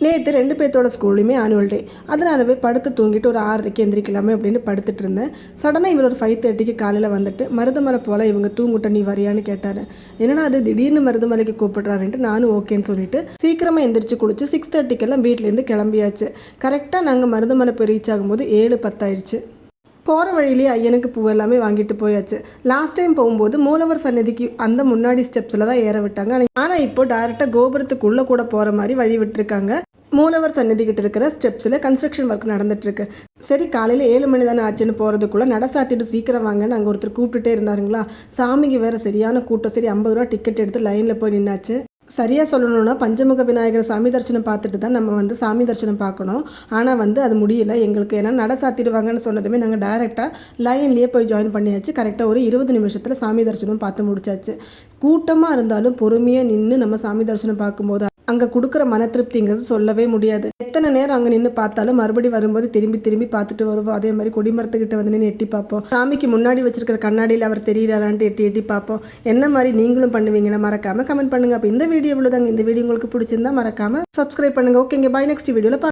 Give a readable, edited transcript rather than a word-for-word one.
நேற்று 2 பேர்த்தோட ஸ்கூல்லையுமே annual day. அதனாலவே படுத்து தூங்கிட்டு ஒரு 6:30க்கு எந்திரிக்கலாமே அப்படின்னு படுத்துட்டு இருந்தேன். சடனாக இவர் ஒரு 5:30க்கு காலையில் வந்துட்டு மருதமலை போல் இவங்க தூங்குட்ட நீ வரியான்னு கேட்டார். என்னன்னா அது திடீர்னு மருதமலைக்கு கூப்பிடுறாருன்ட்டு நானும் ஓகேன்னு சொல்லிட்டு சீக்கிரமாக எந்திரிச்சு குளிச்சு 6:30க்கெல்லாம் வீட்டிலேருந்து கிளம்பியாச்சு. கரெக்டாக நாங்கள் மருதமலை போய் ரீச் ஆகும்போது 7:10 ஆயிடுச்சு. போகிற வழியிலேயே ஐயனுக்கு பூ எல்லாமே வாங்கிட்டு போயாச்சு. லாஸ்ட் டைம் போகும்போது மூலவர் சன்னதிக்கு அந்த முன்னாடி ஸ்டெப்ஸில் தான் ஏற விட்டாங்க. ஆனால் இப்போ டேரெக்டாக கோபுரத்துக்குள்ளே கூட போகிற மாதிரி வழி விட்டுருக்காங்க. மூலவர் சன்னதிக்கிட்ட இருக்கிற ஸ்டெப்ஸில் கன்ஸ்ட்ரக்ஷன் ஒர்க் நடந்துட்டுருக்கு. சரி காலையில் 7 மணி தானே ஆச்சுன்னு போகிறதுக்குள்ளே நட சாத்திட்டு சீக்கிரம் வாங்கன்னு அங்கே ஒருத்தர் கூப்பிட்டுட்டே இருந்தாருங்களா. சாமிக்கு வேறு சரியான கூட்டம். சரி 50 ரூபா டிக்கெட் எடுத்து லைனில் போய் நின்னாச்சு. சரியாக சொல்லணும்னா பஞ்சமுக விநாயகர் சாமி தரிசனம் பார்த்துட்டு தான் நம்ம சாமி தரிசனம் பார்க்கணும். ஆனால் அது முடியல எங்களுக்கு. ஏன்னா நட சாத்திடுவாங்கன்னு சொன்னதுமே நாங்கள் டைரெக்டாக லைன்லேயே போய் ஜாயின் பண்ணியாச்சு. கரெக்டாக ஒரு 20 நிமிஷத்தில் சாமி தரிசனம் பார்த்து முடிச்சாச்சு. கூட்டமாக இருந்தாலும் பொறுமையாக நின்று நம்ம சாமி தரிசனம் பார்க்கும்போது அங்கே கொடுக்குற மன திருப்திங்கிறது சொல்லவே முடியாது. எத்தனை நேரம் அங்கே நின்று பார்த்தாலும் மறுபடி வரும்போது திரும்பி திரும்பி பார்த்துட்டு வருவோம். அதே மாதிரி கொடிமரத்துக்கிட்ட வந்து நின்று எட்டி பார்ப்போம். சாமிக்கு முன்னாடி வச்சிருக்கிற கண்ணாடியில் அவர் தெரியுறாரான்ட்டு எட்டி எட்டி பார்ப்போம். என்ன மாதிரி நீங்களும் பண்ணுவீங்கன்னா மறக்காமல் கமெண்ட் பண்ணுங்கள். அப்போ இந்த வீடியோ இவ்வளோதாங்க. இந்த வீடியோ உங்களுக்கு பிடிச்சிருந்தா மறக்காமல் சப்ஸ்கிரைப் பண்ணுங்கள். ஓகேங்க, பாய். நெக்ஸ்ட் வீடியோவில்